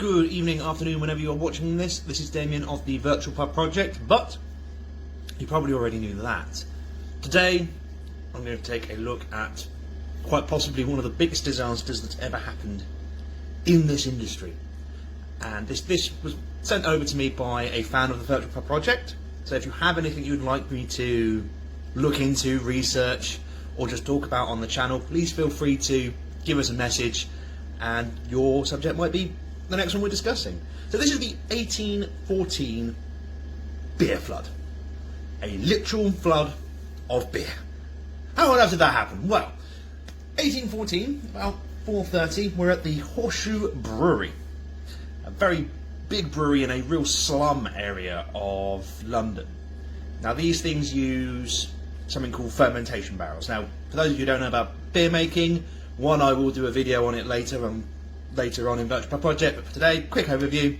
Good evening, afternoon, whenever you're watching this. This is Damien of the Virtual Pub Project, but you probably already knew that. Today, I'm going to take a look at quite possibly one of the biggest disasters that's ever happened in this industry. And this was sent over to me by a fan of the Virtual Pub Project. So if you have anything you'd like me to look into, research, or just talk about on the channel, please feel free to give us a message and your subject might be the next one we're discussing. So this is the 1814 beer flood. A literal flood of beer. How on earth did that happen? Well, 1814, about 4:30, we're at the Horseshoe Brewery. A very big brewery in a real slum area of London. Now these things use something called fermentation barrels. Now, for those of you who don't know about beer making, one, I will do a video on it later on in Virtual Pub Project, but for today, quick overview.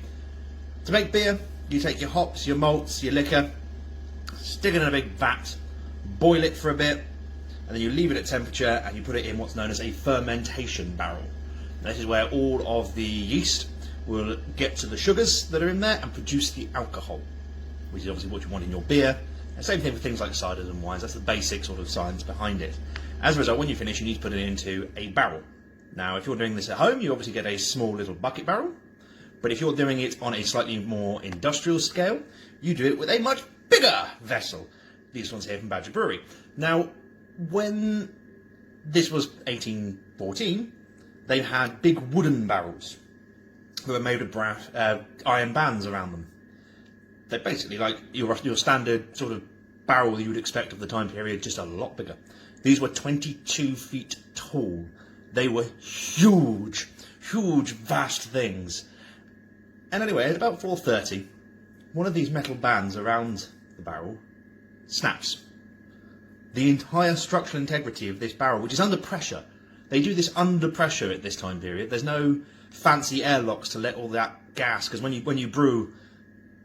To make beer, you take your hops, your malts, your liquor, stick it in a big vat, boil it for a bit, and then you leave it at temperature and you put it in what's known as a fermentation barrel. And this is where all of the yeast will get to the sugars that are in there and produce the alcohol, which is obviously what you want in your beer. And same thing for things like ciders and wines. That's the basic sort of science behind it. As a result, when you finish, you need to put it into a barrel. Now, if you're doing this at home, you obviously get a small little bucket barrel. But if you're doing it on a slightly more industrial scale, you do it with a much bigger vessel. These ones here from Badger Brewery. Now, when this was 1814, they had big wooden barrels that were made of iron bands around them. They're basically like your standard sort of barrel that you would expect of the time period, just a lot bigger. These were 22 feet tall. They were huge, vast things. And anyway, at about 4:30, one of these metal bands around the barrel snaps. The entire structural integrity of this barrel, which is under pressure, they do this under pressure at this time period. There's no fancy airlocks to let all that gas, because when you brew,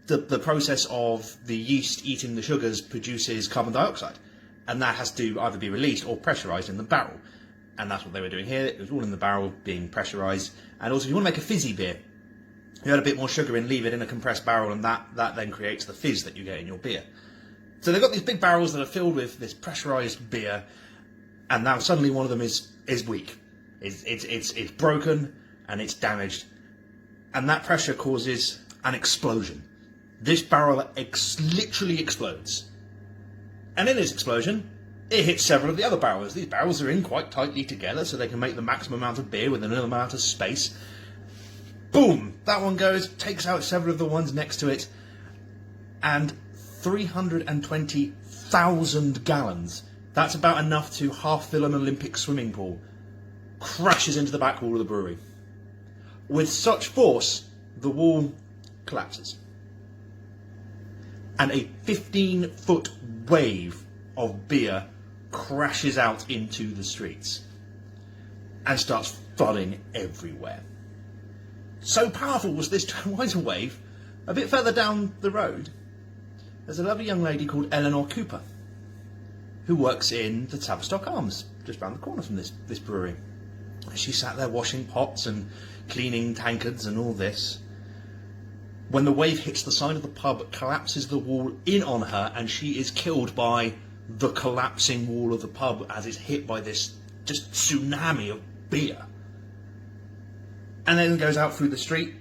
the process of the yeast eating the sugars produces carbon dioxide, and that has to either be released or pressurised in the barrel. And that's what they were doing here. It was all in the barrel being pressurised. And also, if you want to make a fizzy beer, you add a bit more sugar in, leave it in a compressed barrel, and that then creates the fizz that you get in your beer. So they've got these big barrels that are filled with this pressurised beer, and now suddenly one of them is weak. It's broken and it's damaged, and that pressure causes an explosion. This barrel literally explodes, and in this explosion, it hits several of the other barrels. These barrels are in quite tightly together so they can make the maximum amount of beer within an amount of space. Boom! That one goes, takes out several of the ones next to it, and 320,000 gallons, that's about enough to half fill an Olympic swimming pool, crashes into the back wall of the brewery. With such force, the wall collapses. And a 15-foot wave of beer crashes out into the streets and starts flooding everywhere. So powerful was this tidal wave, a bit further down the road, there's a lovely young lady called Eleanor Cooper, who works in the Tavistock Arms, just round the corner from this brewery. She sat there washing pots and cleaning tankards and all this. When the wave hits the side of the pub, collapses the wall in on her, and she is killed by the collapsing wall of the pub as it's hit by this just tsunami of beer. And then goes out through the street.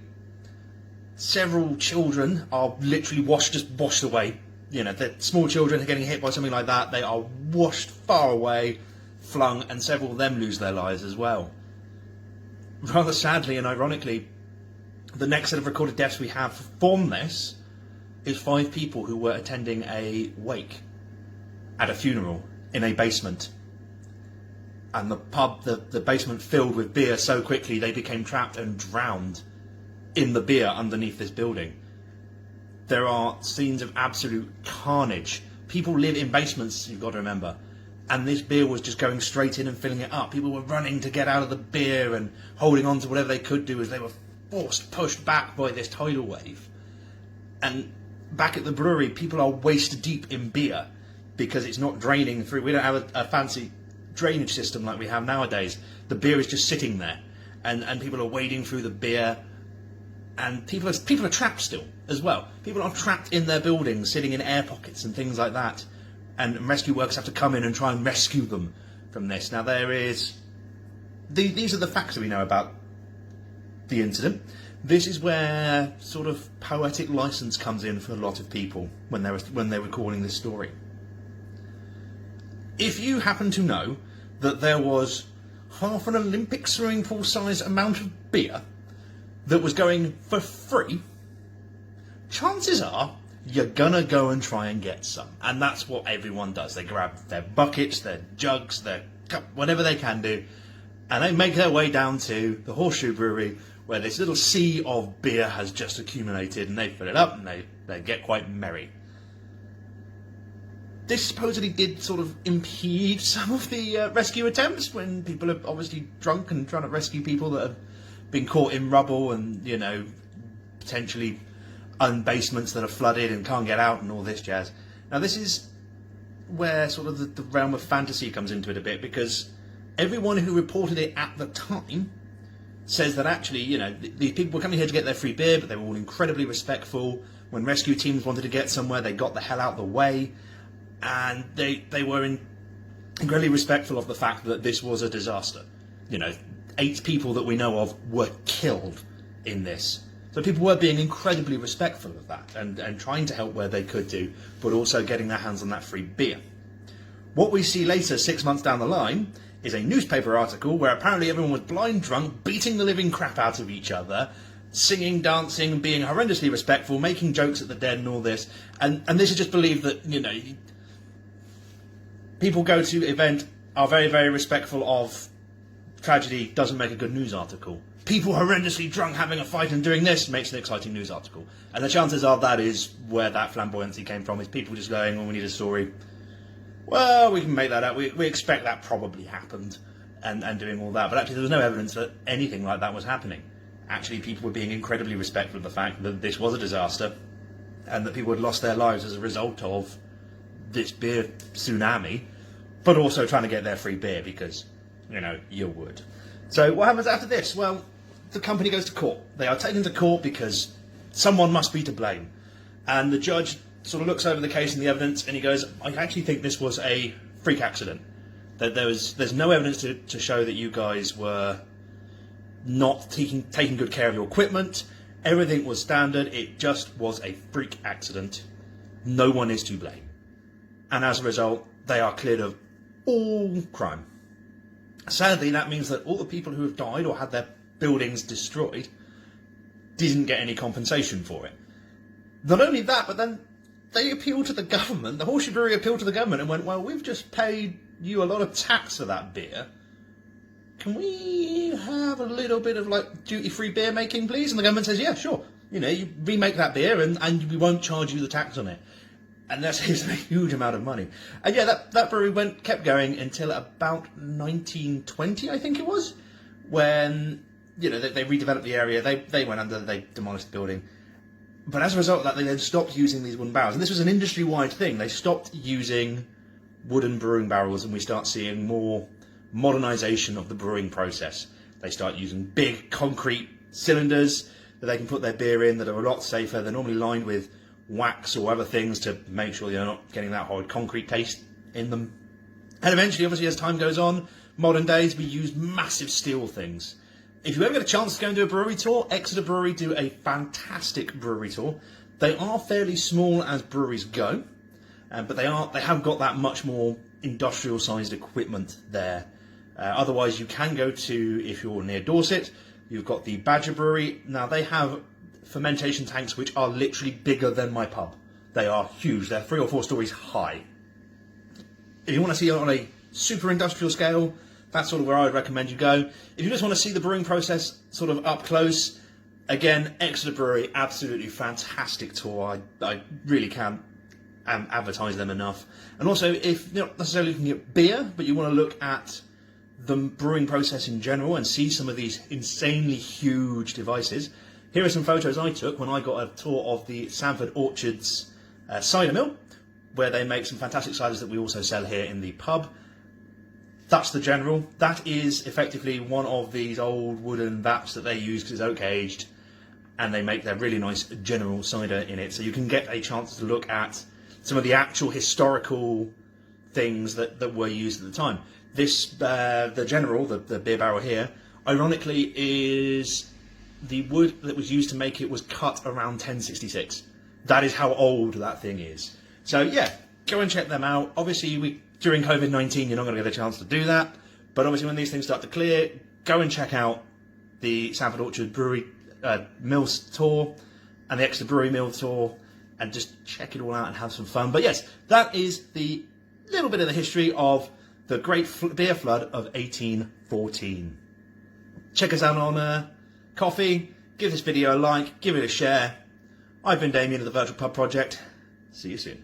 Several children are literally washed away. You know, the small children are getting hit by something like that. They are washed far away, flung, and several of them lose their lives as well. Rather sadly and ironically, the next set of recorded deaths we have from this is 5 people who were attending a wake at a funeral in a basement. And the pub, the basement filled with beer so quickly they became trapped and drowned in the beer underneath this building. There are scenes of absolute carnage. People live in basements, you've got to remember. And this beer was just going straight in and filling it up. People were running to get out of the beer and holding on to whatever they could do as they were pushed back by this tidal wave. And back at the brewery, people are waist deep in beer because it's not draining through. We don't have a fancy drainage system like we have nowadays. The beer is just sitting there, and people are wading through the beer, And people are trapped still as well. People are trapped in their buildings, sitting in air pockets and things like that. And rescue workers have to come in and try and rescue them from this. Now these are the facts that we know about the incident. This is where sort of poetic license comes in for a lot of people when they're recording this story. If you happen to know that there was half an Olympic swimming pool size amount of beer that was going for free, chances are you're gonna go and try and get some. And that's what everyone does. They grab their buckets, their jugs, their cup, whatever they can do, and they make their way down to the Horseshoe Brewery, where this little sea of beer has just accumulated, and they fill it up and they get quite merry. This supposedly did sort of impede some of the rescue attempts when people are obviously drunk and trying to rescue people that have been caught in rubble and, you know, potentially basements that are flooded and can't get out and all this jazz. Now this is where sort of the realm of fantasy comes into it a bit, because everyone who reported it at the time says that actually, you know, these people were coming here to get their free beer, but they were all incredibly respectful. When rescue teams wanted to get somewhere, they got the hell out of the way, and they were incredibly respectful of the fact that this was a disaster. You know, 8 people that we know of were killed in this. So people were being incredibly respectful of that and trying to help where they could do, but also getting their hands on that free beer. What we see later, 6 months down the line, is a newspaper article where apparently everyone was blind drunk, beating the living crap out of each other, singing, dancing, being horrendously respectful, making jokes at the dead and all this. And this is just believed that, you know, people go to event, are very, very respectful of tragedy, doesn't make a good news article. People horrendously drunk having a fight and doing this makes an exciting news article. And the chances are that is where that flamboyancy came from, is people just going, oh, we need a story. Well, we can make that up. We expect that probably happened and doing all that. But actually there was no evidence that anything like that was happening. Actually, people were being incredibly respectful of the fact that this was a disaster and that people had lost their lives as a result of this beer tsunami, but also trying to get their free beer because, you know, you would. So what happens after this? Well, the company goes to court. They are taken to court because someone must be to blame. And the judge sort of looks over the case and the evidence and he goes, I actually think this was a freak accident. That there's no evidence to show that you guys were not taking good care of your equipment. Everything was standard. It just was a freak accident. No one is to blame. And as a result, they are cleared of all crime. Sadly, that means that all the people who have died or had their buildings destroyed didn't get any compensation for it. Not only that, but then they appealed to the government. The Horseshoe Brewery appealed to the government and went, well, we've just paid you a lot of tax for that beer. Can we have a little bit of, like, duty-free beer making, please? And the government says, yeah, sure. You know, you remake that beer and we won't charge you the tax on it. And that saves them a huge amount of money. And yeah, that brewery kept going until about 1920, I think it was, when, you know, they redeveloped the area. They went under, they demolished the building. But as a result of that, they then stopped using these wooden barrels. And this was an industry-wide thing. They stopped using wooden brewing barrels, and we start seeing more modernisation of the brewing process. They start using big concrete cylinders that they can put their beer in that are a lot safer. They're normally lined with wax or other things to make sure you're not getting that horrid concrete taste in them. And eventually, obviously, as time goes on, modern days, we use massive steel things. If you ever get a chance to go and do a brewery tour, Exeter Brewery do a fantastic brewery tour. They are fairly small as breweries go, but they have got that much more industrial-sized equipment there. Otherwise, you can go to, if you're near Dorset, you've got the Badger Brewery. Now, they have fermentation tanks which are literally bigger than my pub. They are huge. They're 3 or 4 stories high. If you want to see it on a super industrial scale, that's sort of where I would recommend you go. If you just want to see the brewing process sort of up close, again, Exeter Brewery, absolutely fantastic tour. I really can't advertise them enough. And also, if you're not necessarily looking at beer, but you want to look at the brewing process in general and see some of these insanely huge devices, here are some photos I took when I got a tour of the Sanford Orchards cider mill, where they make some fantastic ciders that we also sell here in the pub. That's the general. That is effectively one of these old wooden vats that they use because it's oak aged. and they make their really nice general cider in it. So you can get a chance to look at some of the actual historical things that were used at the time. This, the general, the beer barrel here, ironically is the wood that was used to make it was cut around 1066. That is how old that thing is. So yeah, go and check them out. Obviously, during COVID-19, you're not going to get a chance to do that. But obviously, when these things start to clear, go and check out the Sanford Orchard Brewery Mills tour and the Exeter Brewery Mill tour, and just check it all out and have some fun. But yes, that is the little bit of the history of the Great Beer Flood of 1814. Check us out on Coffee. Give this video a like, give it a share. I've been Damien of the Virtual Pub Project. See you soon.